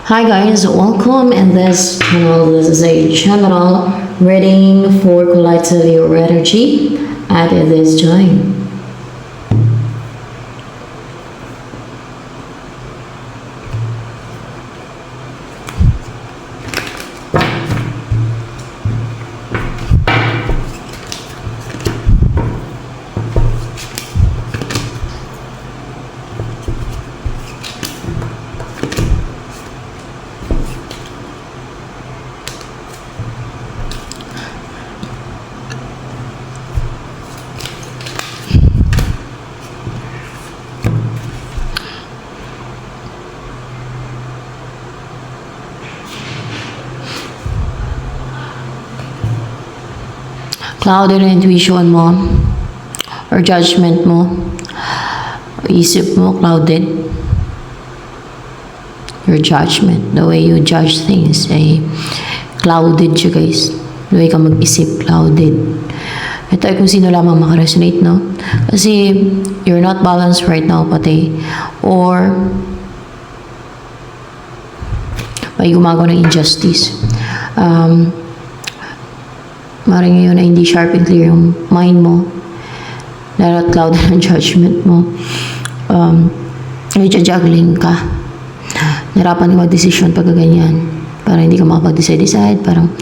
Hi guys, welcome in this channel. This is a general reading for collective your energy at this time. Clouded na intuition mo or judgment mo, isip mo clouded. Your judgment, the way you judge things ay clouded siya guys. The way ka mag-isip, clouded. Ito ay kung sino lamang makaresonate, no? Kasi you're not balanced right now pati. Or may gumagawa ng injustice. Maring ngayon ay hindi sharp and clear yung mind mo. Dahil at cloud ng judgment mo. Medyo juggling ka. Narapan ka mag-decision pagka ganyan. Parang hindi ka makapag-decide. Parang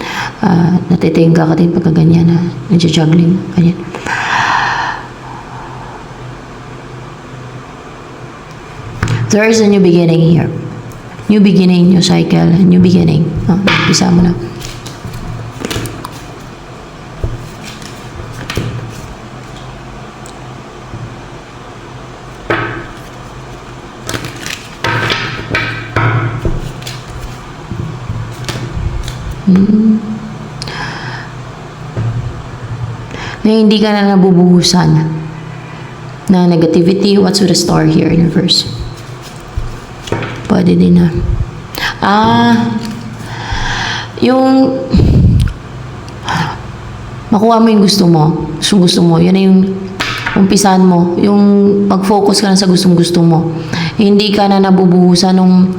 natitingga ka din pagka ganyan. Medyo juggling. Ganyan. There is a new beginning here. New beginning, new cycle, new beginning. Umpisa mo na. Na hindi ka na nabubuhusan na negativity. What's with the star here, universe? Pwede din na. Yung makuha mo yung gusto mo. Gusto mo. Yun na yung umpisan mo. Yung pag-focus ka na sa gusto mo. Hindi ka na nabubuhusan nung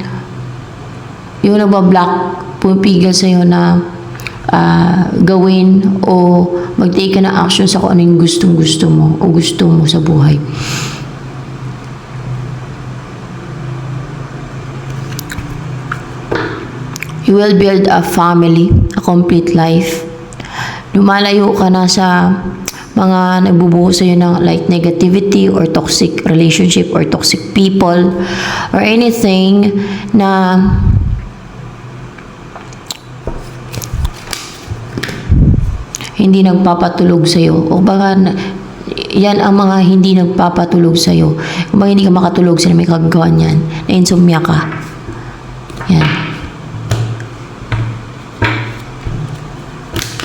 yung nabablock, pumipigil sa'yo na gawin o mag-take ka na action sa kung ano yung gusto mo o gusto mo sa buhay. You will build a family, a complete life. Lumalayo ka na sa mga nagbubuhos sa'yo ng like negativity or toxic relationship or toxic people or anything na hindi nagpapatulog sa'yo. O baka yan ang mga hindi nagpapatulog sa'yo. Kung baka hindi ka makatulog, sila may kagagawa niyan. Na insomnia ka. Yan.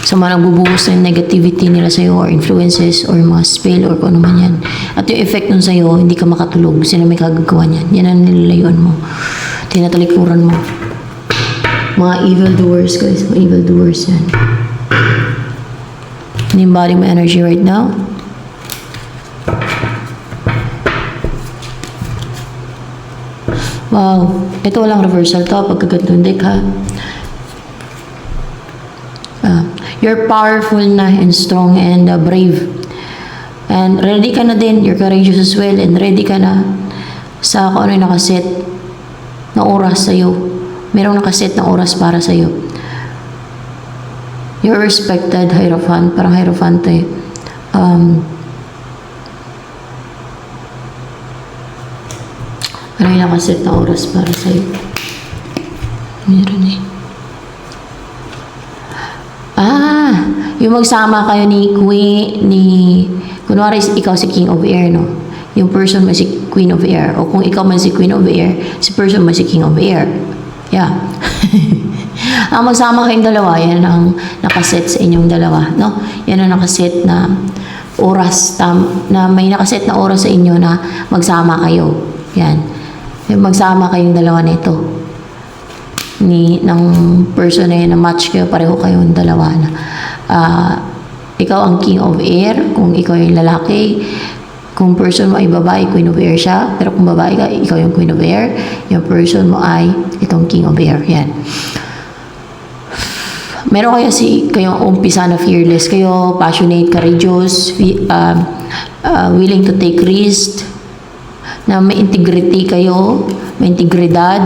So, mga nagbubuhos ng negativity nila sa'yo or influences or mga spell or kung ano man yan. At yung effect nun sa'yo, hindi ka makatulog. Sila may kagagawa niyan. Yan ang nilalayuan mo. Tinatalikuran mo. Mga evildoers, guys. Mga evildoers yan. Embody my energy right now. Wow. Ito walang reversal to. Pagkagandong deck ha. You're powerful na and strong and brave. And ready ka na din. You're courageous as well. And ready ka na sa kung ano yung nakaset na oras sa'yo. Merong nakaset na oras para sa'yo. You're respected, Hierophant. Parang Hierophant eh. Parang yung nakaset na oras para sa'yo. Meron eh. Yung magsama kayo ni kunwari ikaw si King of Air, no? Yung person mo si Queen of Air. O kung ikaw man si Queen of Air, si person mo si King of Air. Yeah. Ang magsama kayong dalawa, yan ang nakaset sa inyong dalawa, no? Yan ang nakaset na oras, na may nakaset na oras sa inyo na magsama kayo. Yan. Magsama kayong dalawa nito. Ng person na yun, na match kayo, pareho kayong dalawa na ikaw ang King of Air, kung ikaw yung lalaki, Kung person mo ay babae, Queen of Air siya. Pero kung babae ka, ikaw yung Queen of Air. Yung person mo ay itong King of Air. Yan. Meron kayong umpisa na fearless kayo, passionate, courageous, willing to take risk, na may integrity kayo, may integridad,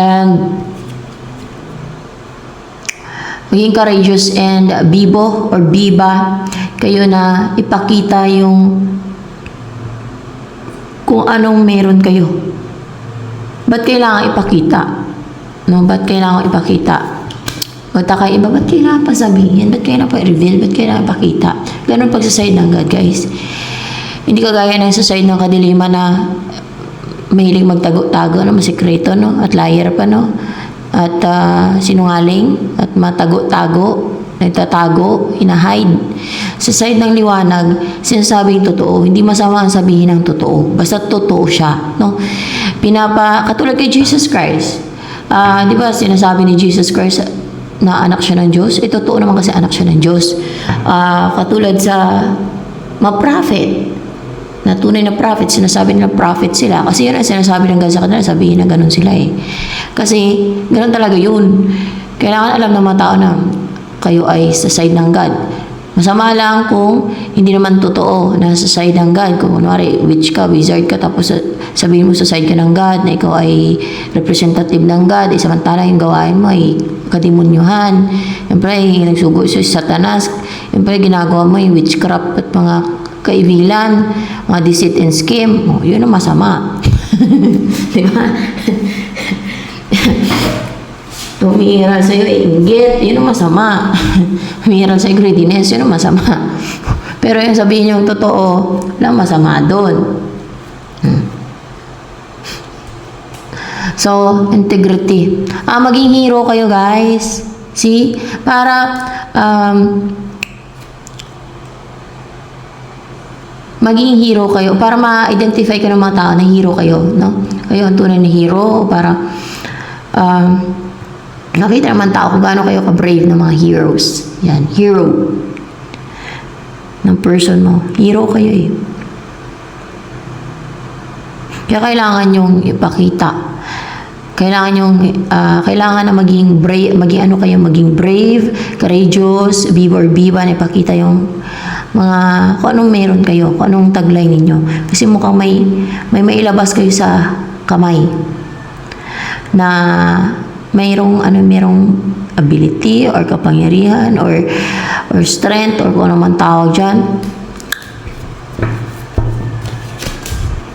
and maging courageous and bibo or biba kayo na ipakita yung kung anong meron kayo. Ba't kailangan ipakita? No? Ba't kailangan ipakita? Ba't kayo iba? Ba't kailangan pa sabihin? Ba't kailangan pa i-reveal? Ba't kailangan ipakita? Ganun pag sa side ng God, guys. Hindi kagaya ng sa side ng kadiliman na mahilig magtago-tago, no? Masikreto, no? At liar pa, no? At sinungaling at matago-tago, nagtatago, hinahide. Sa side ng liwanag, sinasabing totoo. Hindi masama ang sabihin ng totoo. Basta totoo siya, no? Katulad kay Jesus Christ. Di ba sinasabi ni Jesus Christ na anak siya ng Diyos? Totoo naman kasi anak siya ng Diyos. Katulad sa mga prophet, na tunay na prophet, sinasabi nila prophet sila. Kasi yun ang sinasabi ng God sa kanila, sabihin na ganun sila eh. Kasi ganun talaga yun. Kailangan alam ng mga tao na kayo ay sa side ng God. Masama lang kung hindi naman totoo na sa side ng God. Kung kunwari, witch ka, wizard ka, tapos sabihin mo sa side ka ng God na ikaw ay representative ng God, samantala yung gawain mo ay kademonyuhan. Siyempre, nagsugo sa Satanas. Siyempre, ginagawa mo yung witchcraft at mga kaibilan, mga deceit and scheme. Yun ang masama. Di ba? Tumira sa'yo, inggit, yun ang masama. Tumira sa'yo, greediness, yun ang masama. Pero yung sabihin yung totoo, walang masama doon. So, integrity. Maging hero kayo, guys. See? Para, maging hero kayo. Para ma-identify ka ng mga tao na hero kayo, no? Kayo ang tunay na hero. Para, nakita naman tao kung gaano kayo ka-brave ng mga heroes. Yan, hero. Ng person mo. Hero kayo eh. Kaya kailangan yung ipakita. Kailangan na maging brave, maging brave, courageous, biba or biba, na ipakita yung mga, kung anong meron kayo, kung anong taglay ninyo. Kasi mukhang may mailabas kayo sa kamay na mayroong ability or kapangyarihan or strength or kung ano man tawag dyan.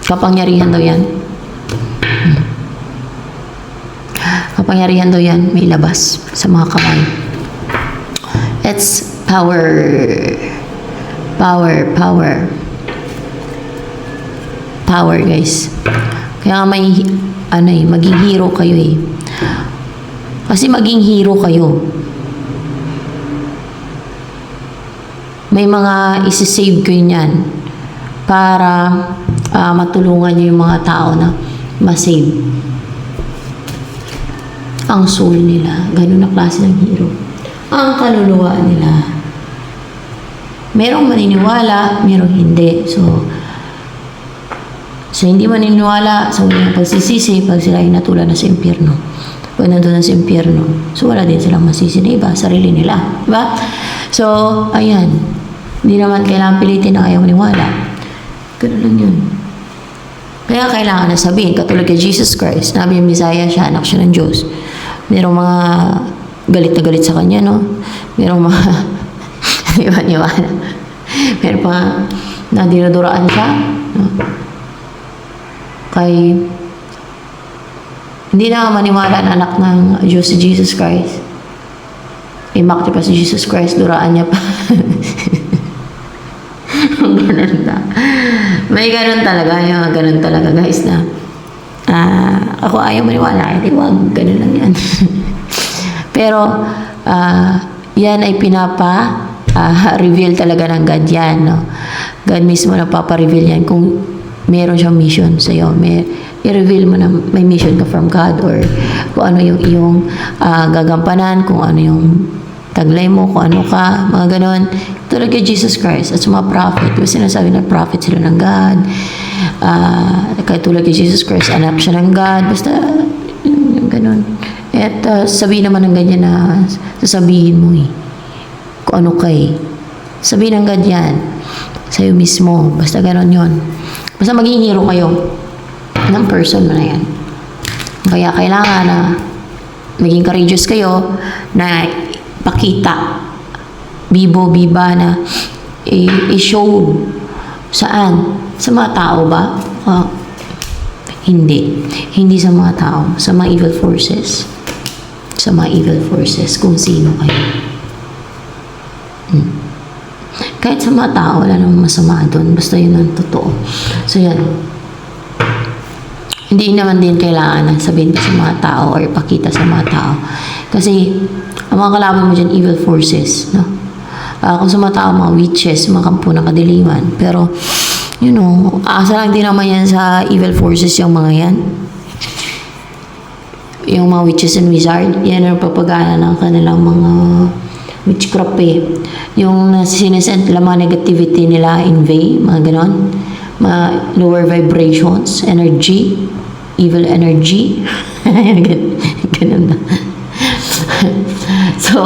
Kapangyarihan daw yan. Kapangyarihan daw yan, may labas sa mga kamay. It's power. Power, guys. Kaya maging hero kayo eh. Kasi maging hero kayo. May mga isi-save kayo niyan para matulungan niyo yung mga tao na ma-save ang soul nila. Ganun na klase ng hero. Ang kaluluwa nila. Merong maniniwala, merong hindi. So hindi maniniwala sa walang pagsisisi pag sila ay natulan na sa impyerno. Pag nandun na sa impyerno, so wala din silang masisi na iba, sarili nila. Diba? So, ayan. Hindi naman kailangan pilitin na ayaw maniwala. Ganun lang yun. Kaya kailangan na sabihin, katulad kay Jesus Christ, nabi yung Messiah siya, anak siya ng Diyos. Merong mga galit na galit sa kanya, no? Merong mga iwan-iwan. Meron pa na dinuduraan siya, no? Hindi na maniwala na anak ng Diyos si Jesus Christ. Imakti pa si Jesus Christ, duraan niya pa. Ganun na. May ganun talaga, yung ganun talaga, guys, na ako ayaw maniwala, hindi wag, ganun lang yan. Pero, yan ay reveal talaga ng God yan, no? God mismo napapa-reveal yan kung meron siyang mission sa'yo. I-reveal mo na may mission ka from God or kung ano yung iyong gagampanan, kung ano yung taglay mo kung ano ka, mga ganon. Tulad kay Jesus Christ at sa mga prophet. Diba sinasabi na prophet sila ng God. Kaya tulad kay Jesus Christ, anak siya ng God. Basta, yung ganon. At sabihin naman ng ganyan na sasabihin mo kung ano kay. Sabihin ng God yan. Sa'yo mismo. Basta ganon yon. Basta maging hero kayo ng person mo na yan. Kaya kailangan na maging courageous kayo na pakita bibo-biba na i-show saan? Sa mga tao ba? Hindi. Hindi sa mga tao. Sa mga evil forces. Sa mga evil forces. Kung sino kayo. Kahit sa mga tao, wala namang masama doon. Basta yun ang totoo. So yan. Hindi naman din kailangan na sabihin sa mga tao or ipakita sa mga tao. Kasi, ang mga kalaban mo dyan, evil forces, no? Kung sa mga tao, mga witches, mga kampo ng kadiliman. Pero, asa lang din naman yan sa evil forces yung mga yan. Yung mga witches and wizard, yan ang papagana ng kanilang mga witchcraft Yung sinesend lang mga negativity nila in vain, mga ganon. Mga lower vibrations, energy, evil energy. Ganun na. So,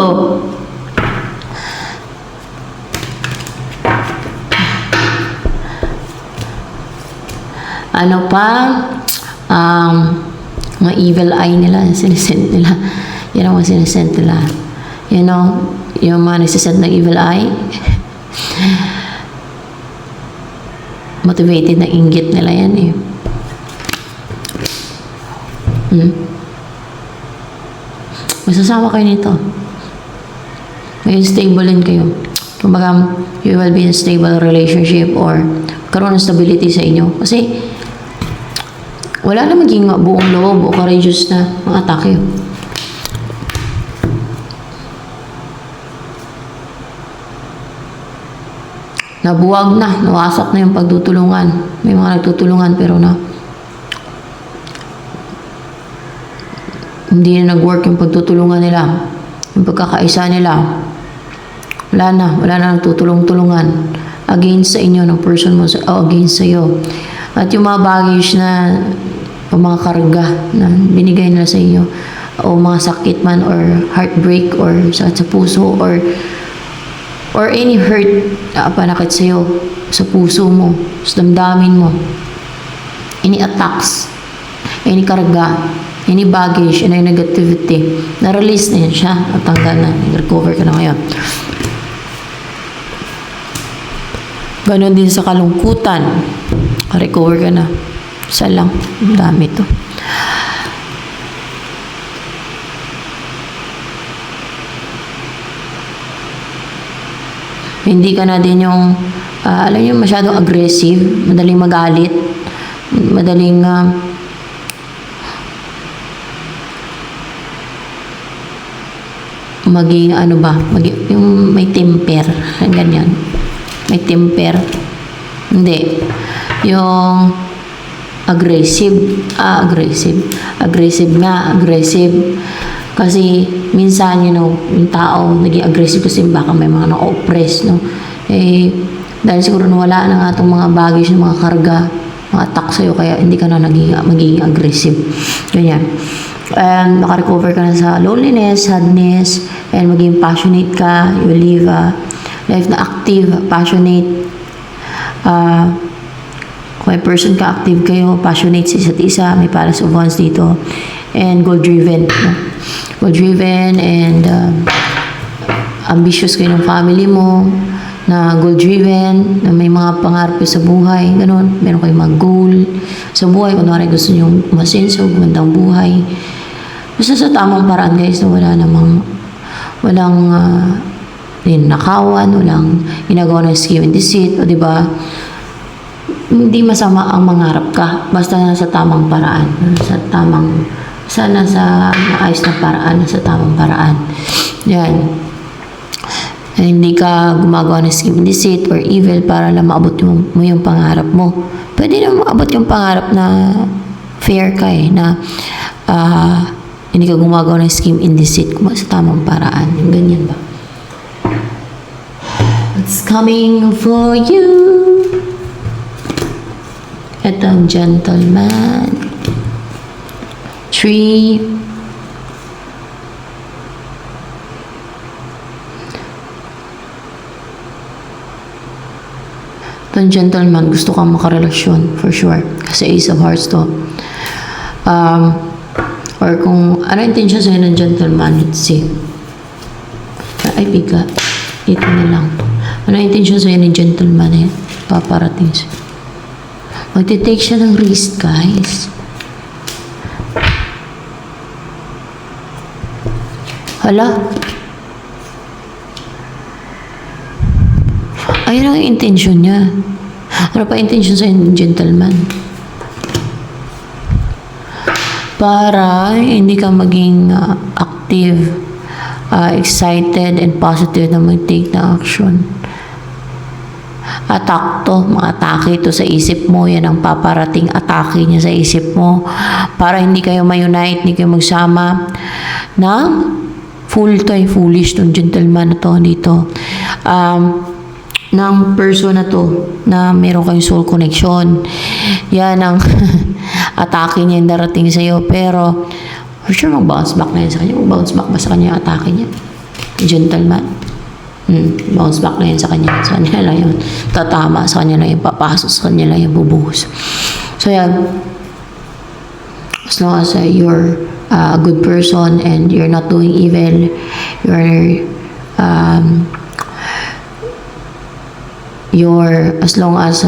ano pa, mga evil eye nila, sinesend nila. Yan ang mga sinesend nila. Yung mga nagsisend ng evil eye, motivated na inggit nila yan Masasama kayo nito. May stable din kayo. Kumbaga, you will be in a stable relationship or karoon ng stability sa inyo. Kasi, wala na maging buong loob o courageous na mga atake. Nabuwag na, nawasak na yung pagtutulungan. May mga nagtutulungan pero hindi na nag-work yung pagtutulungan nila. Yung pagkakaisa nila. Wala na nagtutulong-tulungan against sa inyo ng person mo o against sa iyo. At yung mga baggage na o mga karga na binigay nila sa inyo o mga sakit man or heartbreak or sakit sa puso or any hurt na panakit sa iyo sa puso mo, sa damdamin mo, any attacks, any karga, any baggage, any negativity, na-release na yan siya at tanggal na, recover ka na ngayon. Ganon din sa kalungkutan, recover ka na. Isa lang, dami to. Hindi ka na din yung, alam nyo, masyadong aggressive, madaling magalit, madaling maging yung may temper, ganyan. May temper. Hindi. Yung aggressive. Aggressive. Kasi minsan, yung tao naging aggressive kasi baka may mga na-oppress, no? Dahil siguro wala na nga itong mga baggage, mga karga, mga attack sa'yo, kaya hindi ka na magiging aggressive. Ganyan. And makarecover ka na sa loneliness, sadness, and maging passionate ka. You live a life na active, passionate. Kung may person ka, active kayo, passionate sa isa't isa, may Palace of Wands dito, and goal-driven. No? Goal-driven and ambitious kayo ng family mo, na goal-driven, na may mga pangarap sa buhay, ganun. Meron kayong mga goal sa buhay, kunwari gusto nyo umasenso, gumandang buhay. Basta sa tamang paraan, guys, na walang nakawan, walang ginagawa ng scheme and deceit, o diba? Hindi masama ang mangarap ka, basta nasa tamang paraan, nasa maayos na paraan, nasa tamang paraan. Yan. Hindi ka gumagawa ng scheme and deceit or evil para lang maabot mo yung pangarap mo. Pwede na maabot yung pangarap na fair ka na hindi ka gumagawa ng scheme and deceit sa tamang paraan. Ganyan ba? coming for you. Ito ang gentleman. 3. Itong gentleman, gusto kang makarelasyon, for sure. Kasi Ace of Hearts to. Or kung ano intention sa'yo ng gentleman, let's see. Ay, biga. Ito na lang. Ano intention sa'yo ng gentleman eh? Paparating siya. Magtitake siya ng risk, guys. Hala. Ayun ang intention niya. Ano pa intention sa gentleman? Para hindi ka maging active, excited, and positive na mag-take na action. Attack to, mga atake to sa isip mo. Yan ang paparating atake niya sa isip mo. Para hindi kayo ma-unite, hindi kayo magsama ng foolish tong gentleman na to dito. Ng person na to na meron kayong soul connection. Yan ang atake niya yung darating sa'yo. Pero, for sure, mag-bounce back na yan sa kanya. Mag-bounce back ba sa kanya yung atake niya? Gentleman. Bounce back na yan sa kanya. Sa kanya lang yun. Tatama. Sa kanya lang yung papasok. Sa kanya lang yung bubuhos. So, yan. As long as you're a good person and you're not doing evil, as long as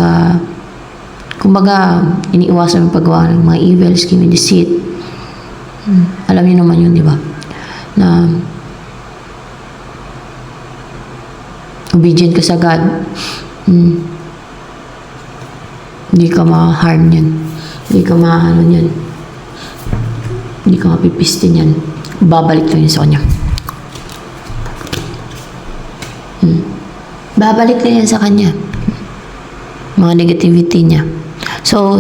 kumbaga iniiwasan yung paggawa ng mga evil, scheme, and deceit. Alam niyo naman yun, di ba? Na obedient ka sa God. Hindi ka ma-harm yan. Hindi ka ma-ano yan. Hindi ka mapipistin yan. Babalik lang yun sa kanya. Babalik na yan sa kanya. Mga negativity niya. So,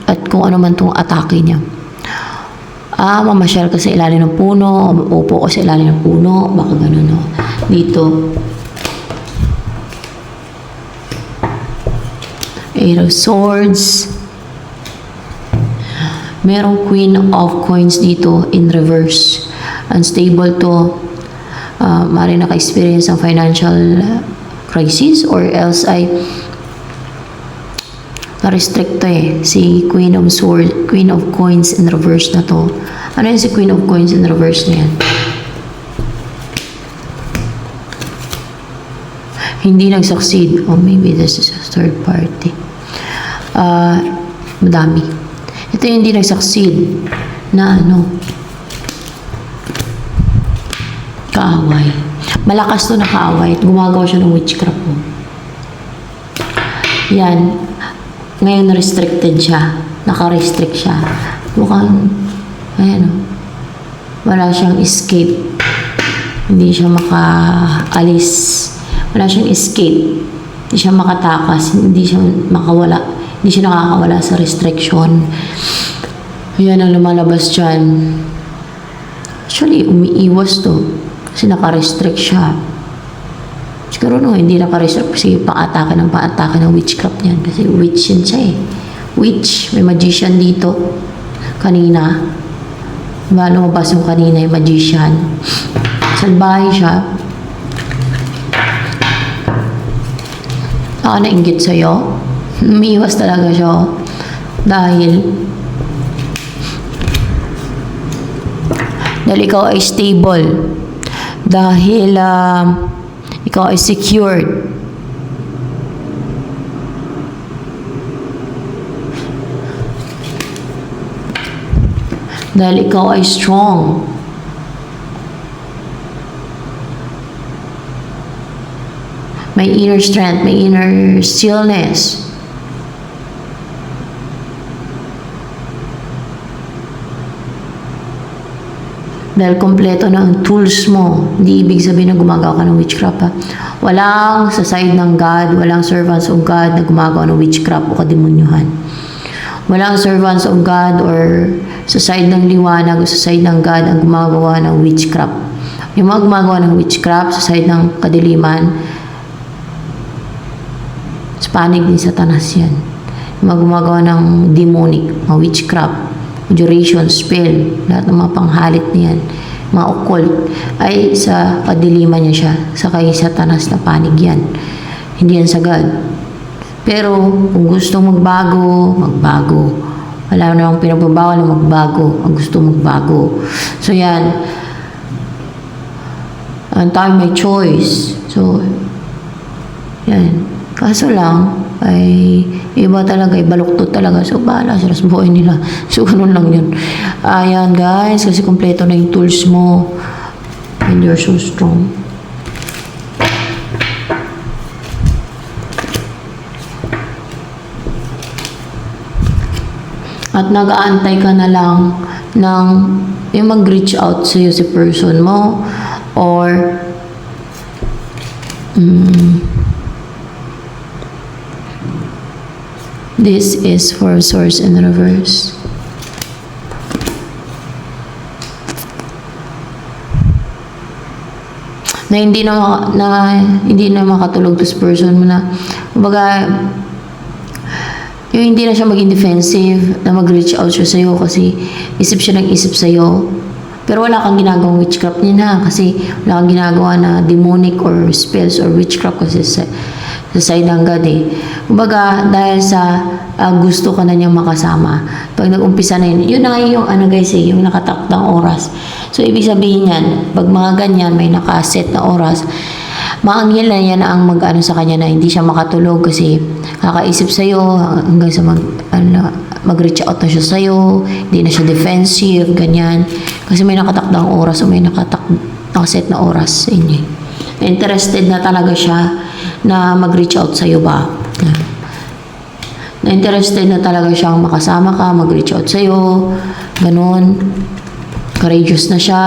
at kung ano man itong atake niya. Mamasyal ka sa ilalim ng puno, upo ka sa ilalim ng puno, baka ganun, no? Dito. Eight of Swords. Merong Queen of Coins dito in reverse. Unstable to. Mari naka-experience ng financial crisis or else ay na-restrict to eh. Si Queen of Swords, Queen of Coins in reverse na to. Ano yun si Queen of Coins in reverse na yan? Hindi nag-succeed. Or maybe this is a third party. Madami. Ito yung hindi nag-succeed na ano, kaaway. Malakas to na kaaway. Gumagawa siya ng witchcraft mo. Yan. Ngayon restricted siya. Naka-restrict siya. Mukhang, ayan o. Wala siyang escape. Hindi siya makaalis. Wala siyang escape. Hindi siya makatakas. Hindi siya makawala. Hindi siya nakakawala sa restriction. Ayan ang lumalabas dyan. Actually, umiiwas to. Kasi naka-restrict siya. Siguro no, hindi naka-restrict kasi pa-atake ng witchcraft niyan. Kasi witch yan siya eh. Witch. May magician dito. Kanina. Diba, lumabas yung kanina yung magician. Salbahe siya. Ako nainggit sa'yo. Umiiwas talaga siya. Dahil ikaw ay stable. Dahil ikaw ay secured. Dahil ikaw ay strong. May inner strength, may inner stillness. Dahil kompleto na ang tools mo. Hindi ibig sabihin na gumagawa ka ng witchcraft. Ha? Walang sa side ng God, walang servants of God na gumagawa ng witchcraft o kademonyuhan. Walang servants of God or sa side ng liwanag o sa side ng God ang gumagawa ng witchcraft. Yung mga gumagawa ng witchcraft sa side ng kadiliman, Panig ni Satanas yan. Mga gumagawa ng demonic, mga witchcraft, conjuration, spell, lahat ng mga panghalit niyan, mga occult, ay sa kadiliman niya siya, sa kay Satanas na panig yan. Hindi yan sa God. Pero kung gusto magbago, magbago. Wala namang pinagbabawal na magbago. Ang gusto magbago. So yan. Ang tayo may choice. So, yan. Kaso lang, ay iba talaga, ibaluktot talaga. So, bahala sila sa buhay nila. So, ganun lang yun. Ayan, guys. Kasi kompleto na yung tools mo. And you're so strong. At nag-aantay ka na lang ng yung mag-reach out sa'yo si person mo or this is for source in reverse. Na hindi na makatulog to person mo na kumbaga yung hindi na siya maging defensive, na mag-reach out siya sa'yo kasi isip siya ng isip sa'yo. Pero wala kang ginagawang witchcraft niya na kasi wala kang ginagawa na demonic or spells or witchcraft kasi sa side ng God eh. Kumbaga, dahil sa gusto ka na niyang makasama. Pag nag-umpisa na yun na yung ano guys eh, yung nakatakdang oras. So, ibig sabihin yan, pag mga ganyan, may nakaset na oras, maanghel na yan ang mag-ano sa kanya na hindi siya makatulog kasi kakaisip sa'yo hanggang sa mag-reach out na siya sa'yo, hindi na siya defensive, ganyan. Kasi may nakatakdang oras o may nakaset na oras sa inyo. Interested na talaga siya na mag-reach out sa'yo ba? Na interested na talaga siyang makasama ka, mag-reach out sa'yo, ganun. Courageous na siya.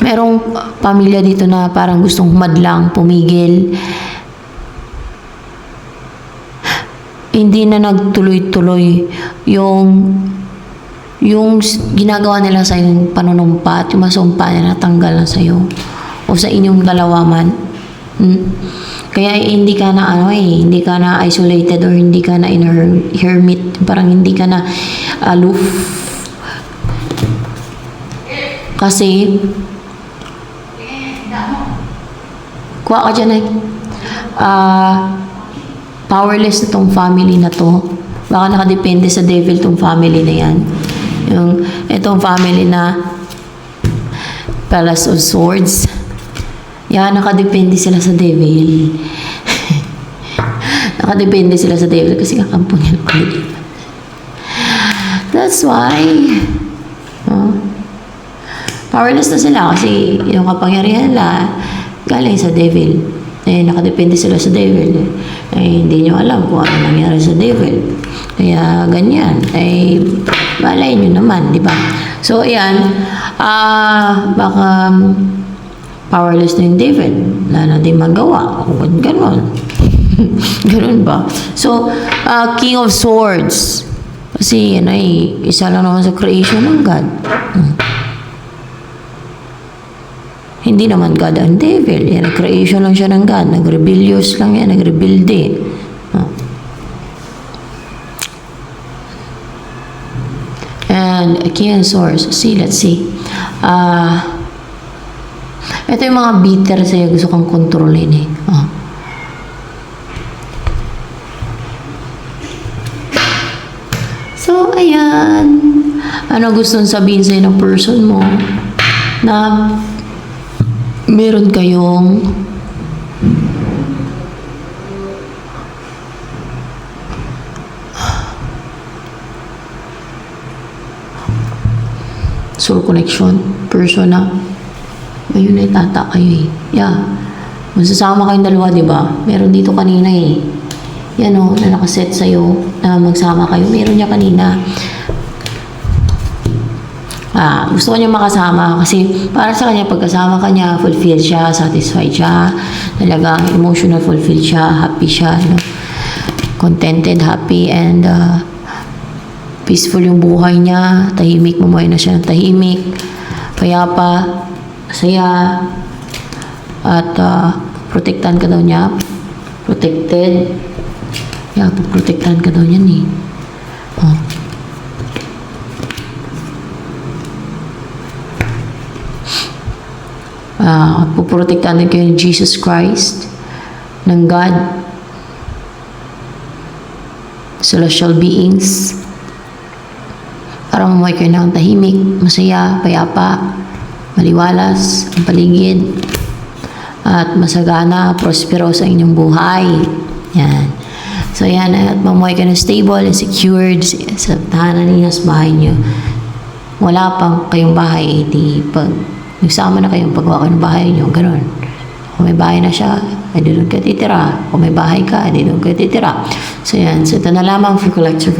Merong pamilya dito na parang gustong humadlang, pumigil. Hindi na nagtuloy-tuloy yung ginagawa nila sa yung panunumpa at yung masumpa na natanggal na sa'yo o sa inyong dalawa man. Kaya hindi ka na hindi ka na isolated or hindi ka na in a hermit, parang hindi ka na aloof. Kasi kuha ka dyan powerless na tong family na to. Baka nakadepende sa devil tong family na yan. Yung itong family na Palace of Swords. Yan, nakadepende sila sa devil. Nakadepende sila sa devil kasi kakampo niya ng pagdidiman. That's why powerless na sila kasi yung kapangyarihan nila galing sa devil. Eh, nakadepende sila sa devil. Eh, hindi nyo alam kung ano nangyari sa devil. Kaya, ganyan. Eh, balay nyo naman, di ba? So, ayan. Baka powerless na yung devil. Wala na din magawa. Kung gano'n. Gano'n ba? So, King of Swords. Kasi, yan ay isa lang naman sa creation ng God. Hindi naman God ang devil. Yan, creation lang siya ng God. Nag-rebellious lang yan. Nag-rebelde. And King of Swords. Let's see. Ito yung mga bitter sa'yo. Gusto kang kontrolin eh. So, ayan. Ano gustong sabihin sa'yo ng person mo na meron kayong soul connection, person na ayun na itata kayo eh. Yeah. Masasama kayong dalawa, di ba? Meron dito kanina eh. Yan o, na nakaset sa'yo na magsama kayo. Meron niya kanina. Gusto ko niya makasama kasi para sa kanya pagkasama ka niya, fulfilled siya, satisfied siya, talagang emotional fulfilled siya, happy siya, contented, happy, and peaceful yung buhay niya, tahimik, mamuhay na siya ng tahimik, payapa, masaya, at protektahan ka daw niya. Protected. Yeah, protektahan ka daw niyan eh. Oh. Puprotektahan din kayo ng Jesus Christ, ng God, celestial beings, para mamuhay kayo ng tahimik, masaya, payapa, maliwalas ang paligid, at masagana, prospero sa inyong buhay. Yan. So yan, at mamuhay kayo ng stable and secured sa tahanan ninyo, sa bahay nyo. Wala pang kayong bahay, di pag nagsama na kayong paggawa kayo ng bahay nyo, ganun. Kung may bahay na siya, ay doon kayo titira. Kung may bahay ka, ay doon kayo titira. So yan, so ito na lamang for collector